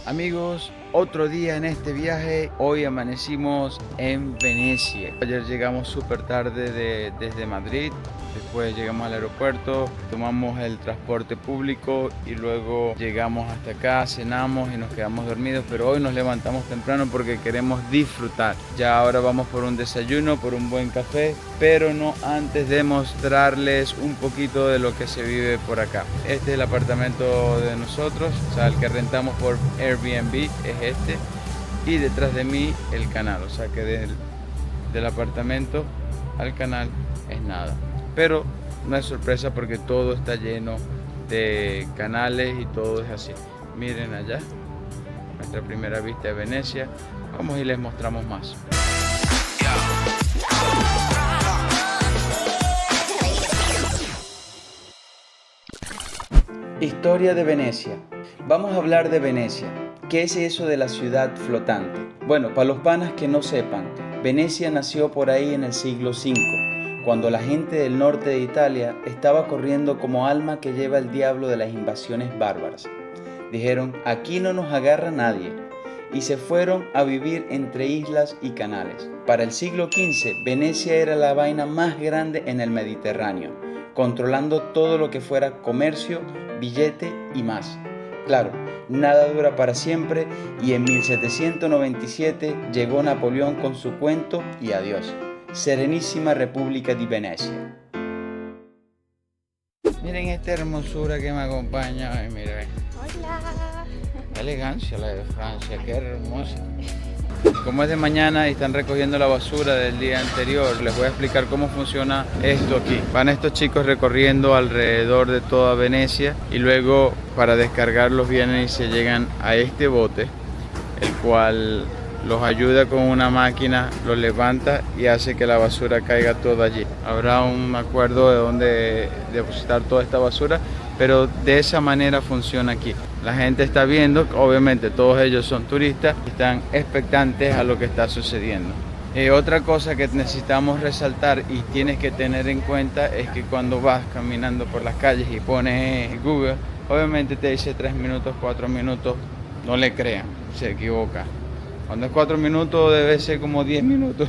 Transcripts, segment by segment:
Amigos, otro día en este viaje. Hoy amanecimos en Venecia. Ayer llegamos súper tarde desde Madrid. Después llegamos al aeropuerto, tomamos el transporte público y luego llegamos hasta acá, cenamos y nos quedamos dormidos. Pero hoy nos levantamos temprano porque queremos disfrutar. Ya ahora vamos por un desayuno, por un buen café, pero no antes de mostrarles un poquito de lo que se vive por acá. Este es el apartamento de nosotros, o sea, el que rentamos por Airbnb es este. Y detrás de mí el canal, o sea que del apartamento al canal es nada. Pero no es sorpresa porque todo está lleno de canales y todo es así. Miren allá, nuestra primera vista de Venecia. Vamos y les mostramos más. Historia de Venecia. Vamos a hablar de Venecia. ¿Qué es eso de la ciudad flotante? Bueno, para los panas que no sepan, Venecia nació por ahí en el siglo V, cuando la gente del norte de Italia estaba corriendo como alma que lleva el diablo de las invasiones bárbaras. Dijeron, aquí no nos agarra nadie, y se fueron a vivir entre islas y canales. Para el siglo XV, Venecia era la vaina más grande en el Mediterráneo, controlando todo lo que fuera comercio, billete y más. Claro, nada dura para siempre y en 1797 llegó Napoleón con su cuento y adiós. Serenísima República di Venecia. Miren esta hermosura que me acompaña. Ay, miren. Hola. Qué elegancia la de Francia, qué hermosa. Como es de mañana y están recogiendo la basura del día anterior, les voy a explicar cómo funciona esto aquí. Van estos chicos recorriendo alrededor de toda Venecia y luego para descargarlos vienen y se llegan a este bote, el cual los ayuda con una máquina, los levanta y hace que la basura caiga toda allí. Habrá un acuerdo de dónde depositar toda esta basura, pero de esa manera funciona aquí. La gente está viendo, obviamente todos ellos son turistas, están expectantes a lo que está sucediendo. Otra cosa que necesitamos resaltar y tienes que tener en cuenta es que cuando vas caminando por las calles y pones Google, obviamente te dice 3 minutos, 4 minutos, no le crean, se equivoca. Cuando es 4 minutos debe ser como 10 minutos.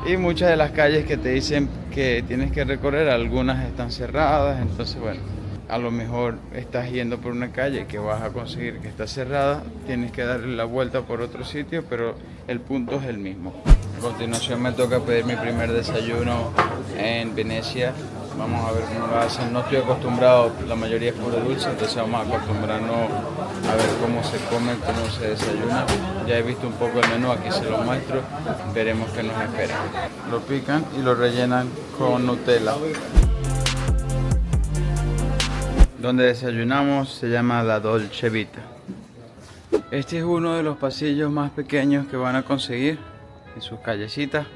Y muchas de las calles que te dicen que tienes que recorrer, algunas están cerradas, entonces bueno, a lo mejor estás yendo por una calle que vas a conseguir que está cerrada, tienes que darle la vuelta por otro sitio, pero el punto es el mismo. A continuación me toca pedir mi primer desayuno en Venecia. Vamos a ver cómo lo hacen. No estoy acostumbrado, la mayoría es puro dulce, entonces vamos a acostumbrarnos a ver cómo se come, cómo se desayuna. Ya he visto un poco el menú, aquí se lo muestro, veremos qué nos espera. Lo pican y lo rellenan con Nutella. Donde desayunamos se llama la Dolce Vita. Este es uno de los pasillos más pequeños que van a conseguir en sus callecitas.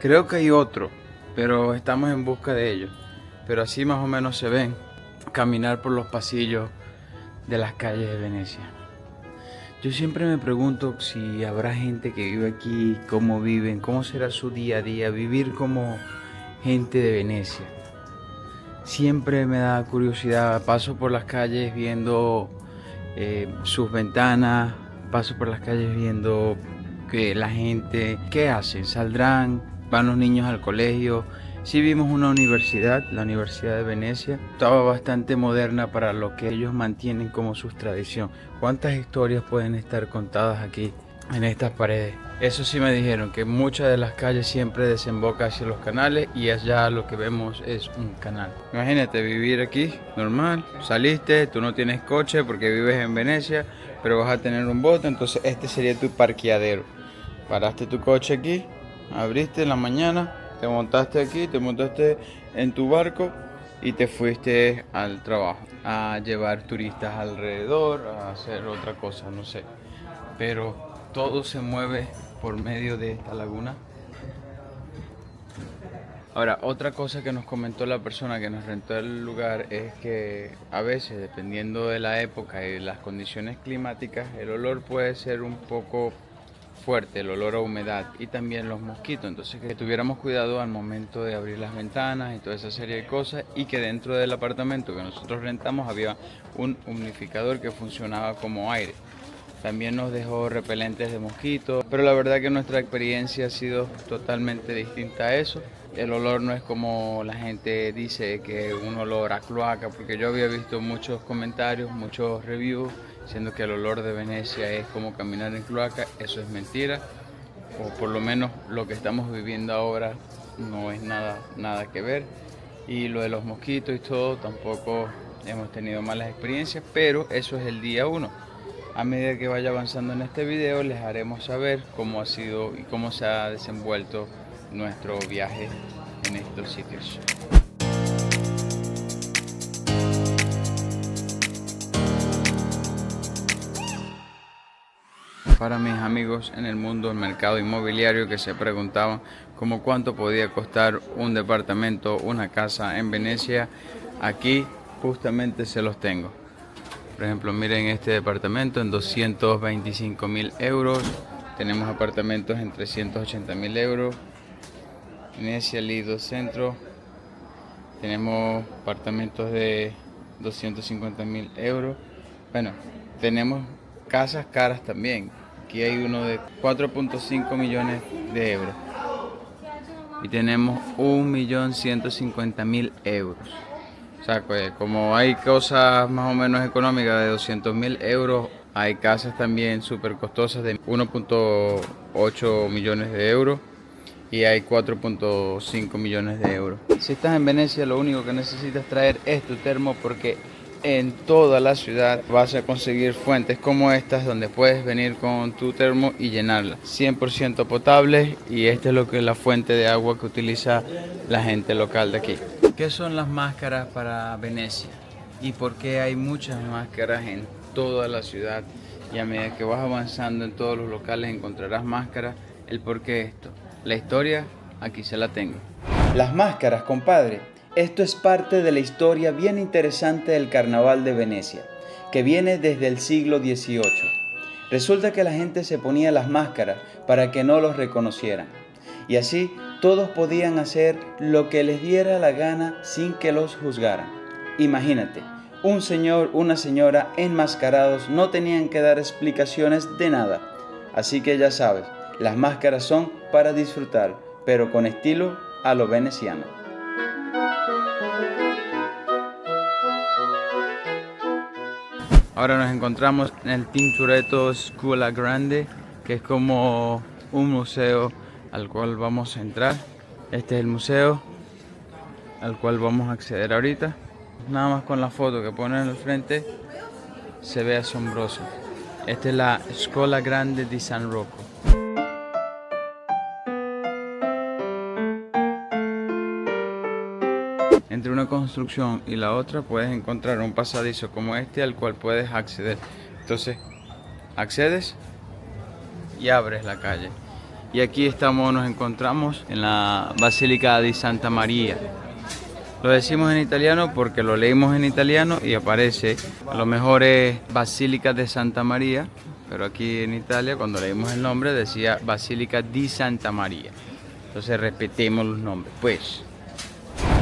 Creo que hay otro, pero estamos en busca de ellos. Pero así más o menos se ven caminar por los pasillos de las calles de Venecia. Yo siempre me pregunto si habrá gente que vive aquí, cómo viven, cómo será su día a día, vivir como gente de Venecia. Siempre me da curiosidad, paso por las calles viendo sus ventanas, paso por las calles viendo que la gente, ¿qué hacen? ¿Saldrán? ¿Van los niños al colegio? Sí vimos una universidad, la Universidad de Venecia. Estaba bastante moderna para lo que ellos mantienen como su tradición. ¿Cuántas historias pueden estar contadas aquí en estas paredes? Eso sí me dijeron, que muchas de las calles siempre desembocan hacia los canales y allá lo que vemos es un canal. Imagínate vivir aquí, normal, saliste, tú no tienes coche porque vives en Venecia, pero vas a tener un bote, entonces este sería tu parqueadero. Paraste tu coche aquí, abriste en la mañana, te montaste aquí, te montaste en tu barco y te fuiste al trabajo a llevar turistas alrededor, a hacer otra cosa, no sé. Pero todo se mueve por medio de esta laguna. Ahora, otra cosa que nos comentó la persona que nos rentó el lugar es que a veces, dependiendo de la época y las condiciones climáticas, el olor puede ser un poco fuerte, el olor a humedad y también los mosquitos. Entonces que tuviéramos cuidado al momento de abrir las ventanas y toda esa serie de cosas, y que dentro del apartamento que nosotros rentamos había un humidificador que funcionaba como aire. También nos dejó repelentes de mosquitos, pero la verdad que nuestra experiencia ha sido totalmente distinta a eso. El olor no es como la gente dice, que es un olor a cloaca, porque yo había visto muchos comentarios, muchos reviews, diciendo que el olor de Venecia es como caminar en cloaca. Eso es mentira, o por lo menos lo que estamos viviendo ahora no es nada que ver. Y lo de los mosquitos y todo, tampoco hemos tenido malas experiencias, pero eso es el día 1. A medida que vaya avanzando en este video les haremos saber cómo ha sido y cómo se ha desenvuelto nuestro viaje en estos sitios. Para mis amigos en el mundo del mercado inmobiliario que se preguntaban como cuánto podía costar un departamento, una casa en Venecia, aquí justamente se los tengo. Por ejemplo, miren este departamento en 225.000 euros. Tenemos apartamentos en 380.000 euros. Venecia Lido Centro. Tenemos apartamentos de 250.000 euros. Bueno, tenemos casas caras también. Aquí hay uno de 4.5 millones de euros. Y tenemos 1.150.000 euros. O sea, pues, como hay cosas más o menos económicas de 200.000 euros, hay casas también súper costosas de 1.8 millones de euros y hay 4.5 millones de euros. Si estás en Venecia, lo único que necesitas traer es tu termo, porque en toda la ciudad vas a conseguir fuentes como estas donde puedes venir con tu termo y llenarla. 100% potable, y esta es la fuente de agua que utiliza la gente local de aquí. ¿Qué son las máscaras para Venecia? ¿Y por qué hay muchas máscaras en toda la ciudad? Y a medida que vas avanzando en todos los locales encontrarás máscaras. ¿El por qué esto? La historia, aquí se la tengo. Las máscaras, compadre. Esto es parte de la historia bien interesante del Carnaval de Venecia, que viene desde el siglo XVIII. Resulta que la gente se ponía las máscaras para que no los reconocieran. Y así todos podían hacer lo que les diera la gana sin que los juzgaran. Imagínate, un señor, una señora enmascarados no tenían que dar explicaciones de nada. Así que ya sabes, las máscaras son para disfrutar, pero con estilo a lo veneciano. Ahora nos encontramos en el Tintoretto Scuola Grande, que es como un museo al cual vamos a entrar. Este es el museo al cual vamos a acceder ahorita. Nada más con la foto que ponen al frente se ve asombroso. Esta es la Scuola Grande di San Rocco. Entre una construcción y la otra puedes encontrar un pasadizo como este al cual puedes acceder. Entonces accedes y abres la calle. Y aquí nos encontramos en la Basílica di Santa María. Lo decimos en italiano porque lo leímos en italiano y aparece, a lo mejor es Basílica de Santa María, pero aquí en Italia cuando leímos el nombre decía Basílica di Santa María. Entonces repetemos los nombres, pues.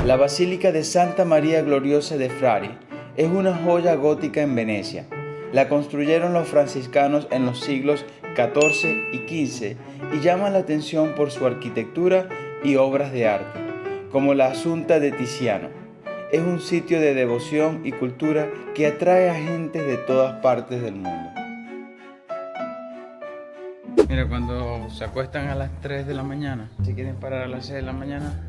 La Basílica de Santa María Gloriosa de Frari es una joya gótica en Venecia. La construyeron los franciscanos en los siglos XIV y XV y llama la atención por su arquitectura y obras de arte, como la Asunta de Tiziano. Es un sitio de devoción y cultura que atrae a gente de todas partes del mundo. Mira, cuando se acuestan a las 3 de la mañana, si quieren parar a las 6 de la mañana,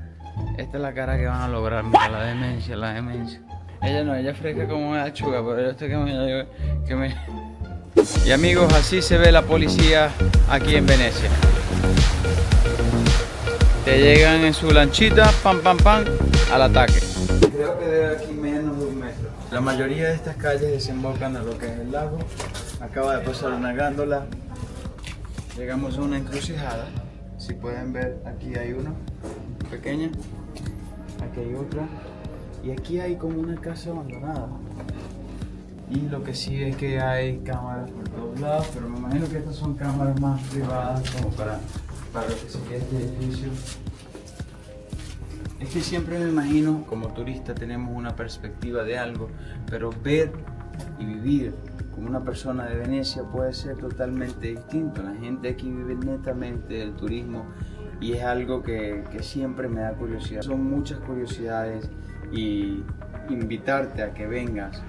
esta es la cara que van a lograr. Mira, la demencia. Ella es fresca como una lechuga, pero yo estoy que me... Y amigos, así se ve la policía aquí en Venecia. Te llegan en su lanchita, pam, al ataque. Creo que debe aquí menos de 1 metro. La mayoría de estas calles desembocan a lo que es el lago. Acaba de pasar una gándola. Llegamos a una encrucijada. Si pueden ver, aquí hay una pequeña. Aquí hay otra. Y aquí hay como una casa abandonada. Y lo que sí es que hay cámaras por todos lados, pero me imagino que estas son cámaras más privadas como para lo que sería este edificio. Es que siempre me imagino, como turista tenemos una perspectiva de algo, pero ver y vivir como una persona de Venecia puede ser totalmente distinto. La gente aquí vive netamente del turismo y es algo que siempre me da curiosidad. Son muchas curiosidades y invitarte a que vengas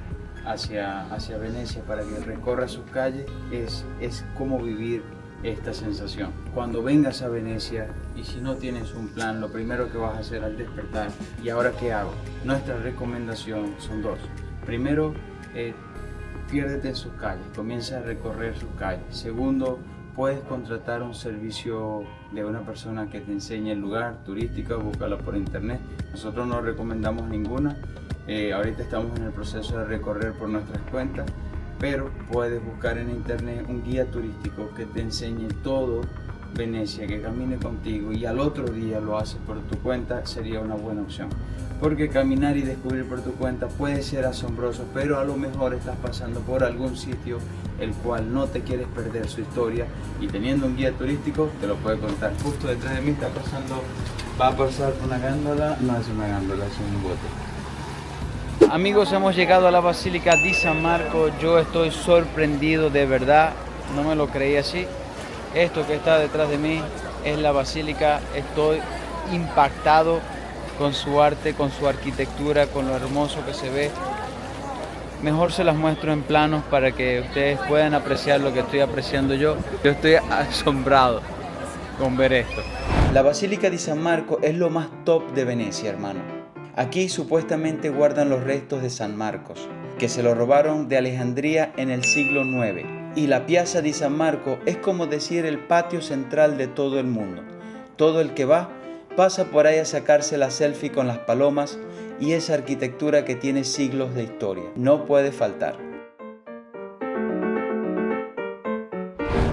hacia Venecia para que recorras sus calles es como vivir esta sensación. Cuando vengas a Venecia y si no tienes un plan, lo primero que vas a hacer al despertar, ¿y ahora qué hago? Nuestra recomendación son dos. Primero, piérdete en sus calles, comienza a recorrer sus calles. Segundo, puedes contratar un servicio de una persona que te enseñe el lugar turístico, búscalo por internet. Nosotros no recomendamos ninguna. Ahorita estamos en el proceso de recorrer por nuestras cuentas, pero puedes buscar en internet un guía turístico que te enseñe todo Venecia, que camine contigo y al otro día lo haces por tu cuenta, sería una buena opción. Porque caminar y descubrir por tu cuenta puede ser asombroso, pero a lo mejor estás pasando por algún sitio el cual no te quieres perder su historia y teniendo un guía turístico te lo puede contar. Justo detrás de mí va a pasar una gándola, no es una gándola, es un bote. Amigos, hemos llegado a la Basílica di San Marco. Yo estoy sorprendido, de verdad, no me lo creí así. Esto que está detrás de mí es la basílica. Estoy impactado con su arte, con su arquitectura, con lo hermoso que se ve. Mejor se las muestro en planos para que ustedes puedan apreciar lo que estoy apreciando yo. Yo estoy asombrado con ver esto. La Basílica di San Marco es lo más top de Venecia, hermano. Aquí supuestamente guardan los restos de San Marcos, que se lo robaron de Alejandría en el siglo IX. Y la Piazza di San Marco es como decir el patio central de todo el mundo. Todo el que va pasa por ahí a sacarse la selfie con las palomas y esa arquitectura que tiene siglos de historia. No puede faltar.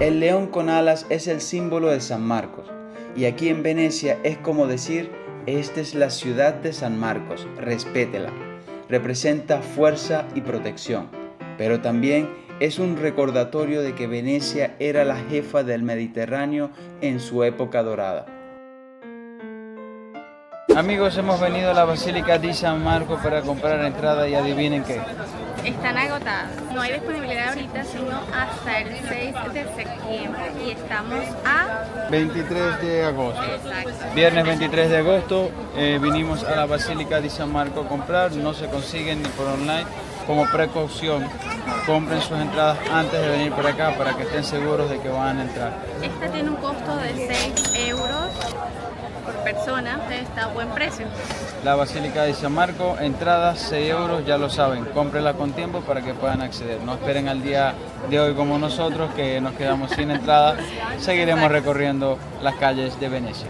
El león con alas es el símbolo de San Marcos. Y aquí en Venecia es como decir, esta es la ciudad de San Marcos, respétela. Representa fuerza y protección, pero también es un recordatorio de que Venecia era la jefa del Mediterráneo en su época dorada. Amigos, hemos venido a la Basílica di San Marco para comprar entrada y adivinen qué. Están agotadas. No hay disponibilidad ahorita, sino hasta el 6 de septiembre. Y estamos a 23 de agosto. Exacto. Viernes 23 de agosto vinimos a la Basílica di San Marco a comprar. No se consiguen ni por online. Como precaución, compren sus entradas antes de venir por acá para que estén seguros de que van a entrar. Esta tiene un costo de 6 euros por persona. Está a buen precio. La Basílica di San Marco, entradas 6 euros, ya lo saben, cómprenla con tiempo para que puedan acceder. No esperen al día de hoy como nosotros, que nos quedamos sin entrada. Seguiremos recorriendo las calles de Venecia.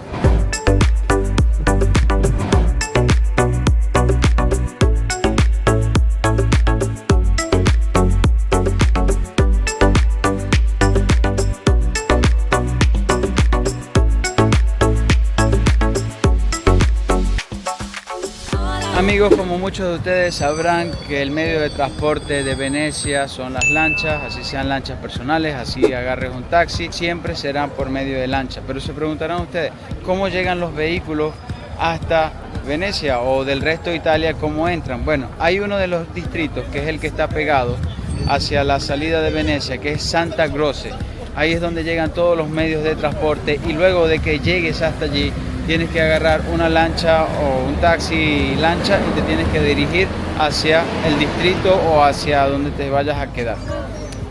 Amigos, como muchos de ustedes sabrán que el medio de transporte de Venecia son las lanchas, así sean lanchas personales, así agarres un taxi, siempre serán por medio de lancha. Pero se preguntarán ustedes, ¿cómo llegan los vehículos hasta Venecia o del resto de Italia? ¿Cómo entran? Bueno, hay uno de los distritos que es el que está pegado hacia la salida de Venecia, que es Santa Croce. Ahí es donde llegan todos los medios de transporte y luego de que llegues hasta allí, tienes que agarrar una lancha o un taxi lancha y te tienes que dirigir hacia el distrito o hacia donde te vayas a quedar.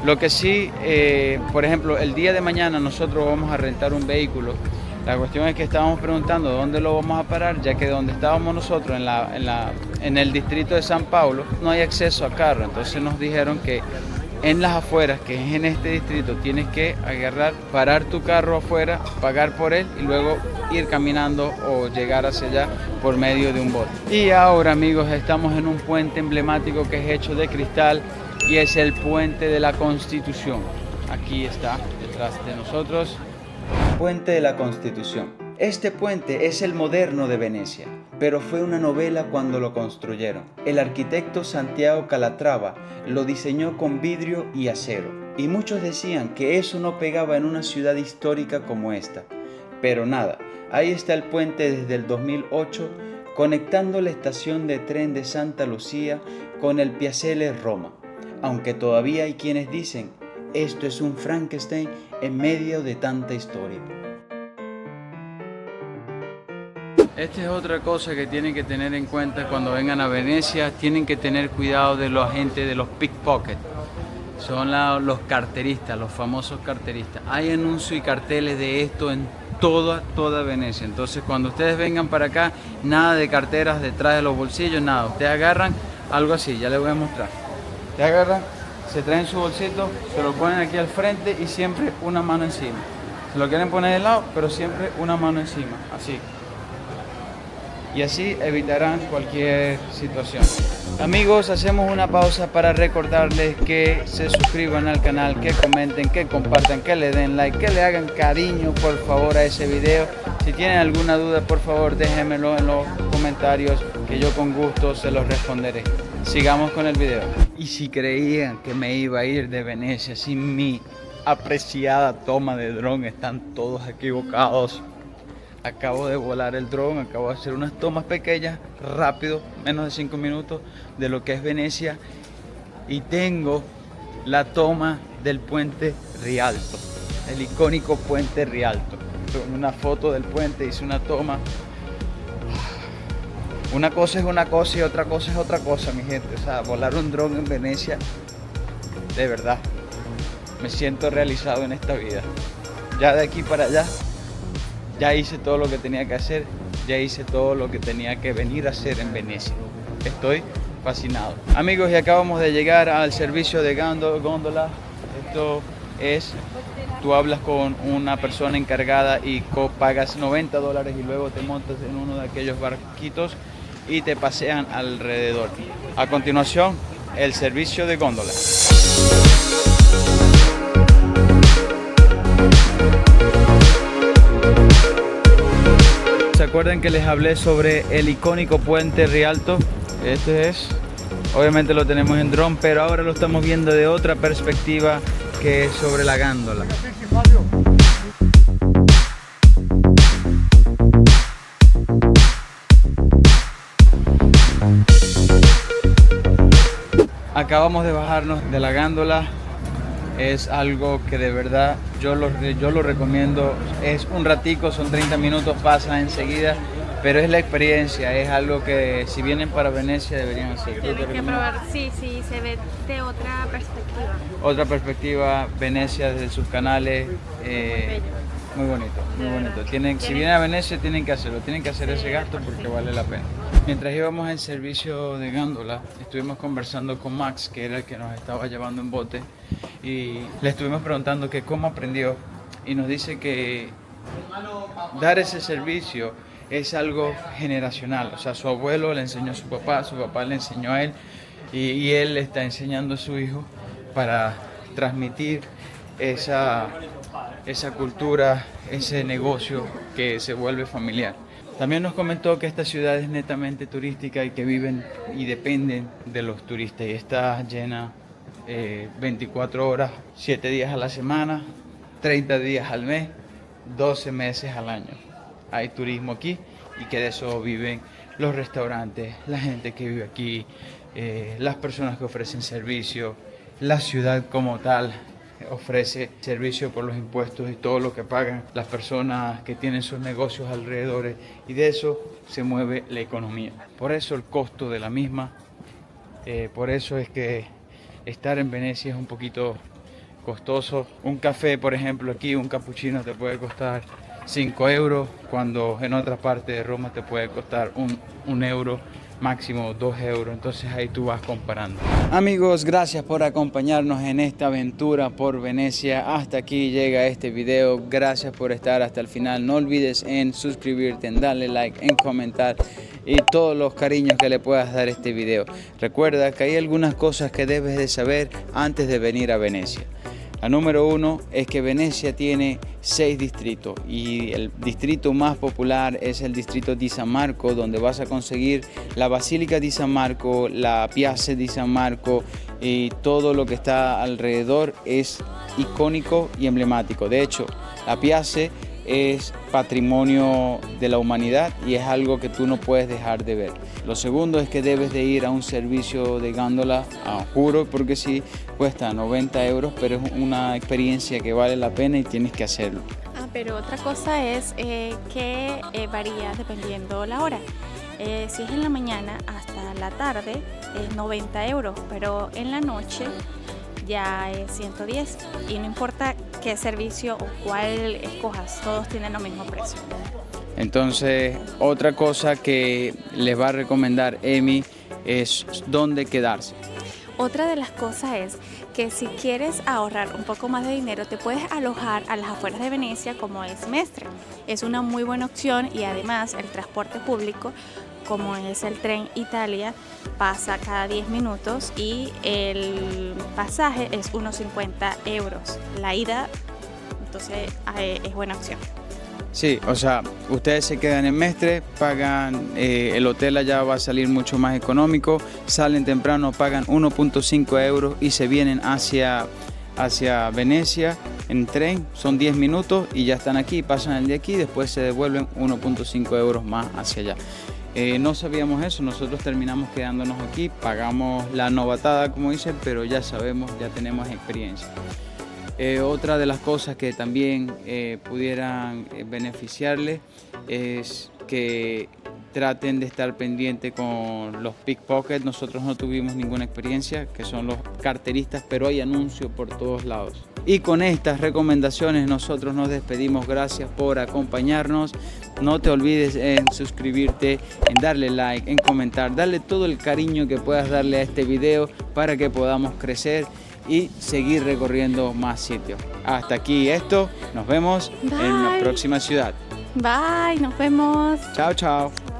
Lo que sí, por ejemplo, el día de mañana nosotros vamos a rentar un vehículo. La cuestión es que estábamos preguntando dónde lo vamos a parar, ya que donde estábamos nosotros, en el distrito de San Paulo, no hay acceso a carro. Entonces nos dijeron que en las afueras, que es en este distrito, tienes que parar tu carro afuera, pagar por él y luego ir caminando o llegar hacia allá por medio de un bote. Y ahora, amigos, estamos en un puente emblemático que es hecho de cristal y es el Puente de la Constitución. Aquí está, detrás de nosotros. Puente de la Constitución. Este puente es el moderno de Venecia. pero fue una novela cuando lo construyeron. El arquitecto Santiago Calatrava lo diseñó con vidrio y acero, y muchos decían que eso no pegaba en una ciudad histórica como esta. Pero nada, ahí está el puente desde el 2008, conectando la estación de tren de Santa Lucía con el Piazzale Roma, aunque todavía hay quienes dicen, esto es un Frankenstein en medio de tanta historia. Esta es otra cosa que tienen que tener en cuenta cuando vengan a Venecia. Tienen que tener cuidado de los agentes, de los pickpockets. Son los carteristas, los famosos carteristas. Hay anuncios y carteles de esto en toda Venecia. Entonces cuando ustedes vengan para acá, nada de carteras detrás de los bolsillos, nada. Ustedes agarran algo así, ya les voy a mostrar. Ustedes agarran, se traen su bolsito, se lo ponen aquí al frente y siempre una mano encima. Se lo quieren poner de lado, pero siempre una mano encima, así. Y así evitarán cualquier situación. Amigos, hacemos una pausa para recordarles que se suscriban al canal, que comenten, que compartan, que le den like, que le hagan cariño por favor a ese video. Si tienen alguna duda, por favor déjenmelo en los comentarios, que yo con gusto se los responderé. Sigamos con el video. Y si creían que me iba a ir de Venecia sin mi apreciada toma de dron, están todos equivocados. Acabo de volar el dron, acabo de hacer unas tomas pequeñas, rápido, menos de 5 minutos, de lo que es Venecia. Y tengo la toma del puente Rialto, el icónico puente Rialto. Con una foto del puente hice una toma. Una cosa es una cosa y otra cosa es otra cosa, mi gente. O sea, volar un dron en Venecia, de verdad, me siento realizado en esta vida. Ya de aquí para allá, ya hice todo lo que tenía que hacer, ya hice todo lo que tenía que venir a hacer en Venecia. Estoy fascinado. Amigos, y acabamos de llegar al servicio de góndola. Esto es, tú hablas con una persona encargada y pagas $90 y luego te montas en uno de aquellos barquitos y te pasean alrededor. A continuación, el servicio de góndola. ¿Se acuerdan que les hablé sobre el icónico puente Rialto? Este es, obviamente lo tenemos en dron, pero ahora lo estamos viendo de otra perspectiva, que es sobre la gándola. Acabamos de bajarnos de la gándola. Es algo que de verdad yo lo recomiendo. Es un ratico, son 30 minutos, pasa enseguida, pero es la experiencia, es algo que si vienen para Venecia deberían hacer. Tienen que probar, sí, se ve de otra perspectiva. Otra perspectiva, Venecia desde sus canales, muy bonito, muy bonito. Si vienen a Venecia tienen que hacerlo, tienen que hacer ese gasto porque vale la pena. Mientras íbamos en servicio de gándola, estuvimos conversando con Max, que era el que nos estaba llevando en bote, y le estuvimos preguntando que cómo aprendió, y nos dice que dar ese servicio es algo generacional. O sea, su abuelo le enseñó a su papá le enseñó a él, y él le está enseñando a su hijo para transmitir esa cultura, ese negocio que se vuelve familiar. También nos comentó que esta ciudad es netamente turística y que viven y dependen de los turistas, y está llena 24 horas, 7 días a la semana, 30 días al mes, 12 meses al año. Hay turismo aquí y que de eso viven los restaurantes, la gente que vive aquí, las personas que ofrecen servicio, la ciudad como tal ofrece servicio por los impuestos y todo lo que pagan las personas que tienen sus negocios alrededor, y de eso se mueve la economía. Por eso el costo de la misma, por eso es que estar en Venecia es un poquito costoso. Un café, por ejemplo, aquí un cappuccino te puede costar 5 euros, cuando en otra parte de Roma te puede costar un euro, máximo 2 euros. Entonces ahí tú vas comparando. Amigos, gracias por acompañarnos en esta aventura por Venecia. Hasta aquí llega este video. Gracias por estar hasta el final. No olvides en suscribirte, en darle like, en comentar y todos los cariños que le puedas dar a este video. Recuerda que hay algunas cosas que debes de saber antes de venir a Venecia. La número 1 es que Venecia tiene 6 distritos y el distrito más popular es el distrito di San Marco, donde vas a conseguir la Basílica di San Marco, la Piazza di San Marco y todo lo que está alrededor es icónico y emblemático. De hecho, la Piazza es patrimonio de la humanidad y es algo que tú no puedes dejar de ver. Lo segundo es que debes de ir a un servicio de góndola, juro, porque sí, cuesta 90 euros, pero es una experiencia que vale la pena y tienes que hacerlo. Pero otra cosa es que varía dependiendo la hora. Si es en la mañana hasta la tarde es 90 euros, pero en la noche ya es 110 y no importa qué servicio o cuál escojas, todos tienen el mismo precio. Entonces, otra cosa que les va a recomendar Emi es dónde quedarse. Otra de las cosas es que si quieres ahorrar un poco más de dinero, te puedes alojar a las afueras de Venecia como es Mestre. Es una muy buena opción y además el transporte público, como es el tren Italia, pasa cada 10 minutos y el pasaje es unos 50 euros. La ida, entonces, es buena opción. Sí, o sea, ustedes se quedan en Mestre, pagan, el hotel allá va a salir mucho más económico, salen temprano, pagan 1.5 euros y se vienen hacia Venecia en tren, son 10 minutos y ya están aquí, pasan el día aquí, después se devuelven 1.5 euros más hacia allá. No sabíamos eso, nosotros terminamos quedándonos aquí, pagamos la novatada como dicen, pero ya sabemos, ya tenemos experiencia. Otra de las cosas que también pudieran beneficiarles es que traten de estar pendientes con los pickpockets. Nosotros no tuvimos ninguna experiencia, que son los carteristas, pero hay anuncios por todos lados. Y con estas recomendaciones nosotros nos despedimos. Gracias por acompañarnos. No te olvides en suscribirte, en darle like, en comentar, darle todo el cariño que puedas darle a este video para que podamos crecer y seguir recorriendo más sitios. Hasta aquí esto, nos vemos en una próxima ciudad. Bye, nos vemos. Chao, chao.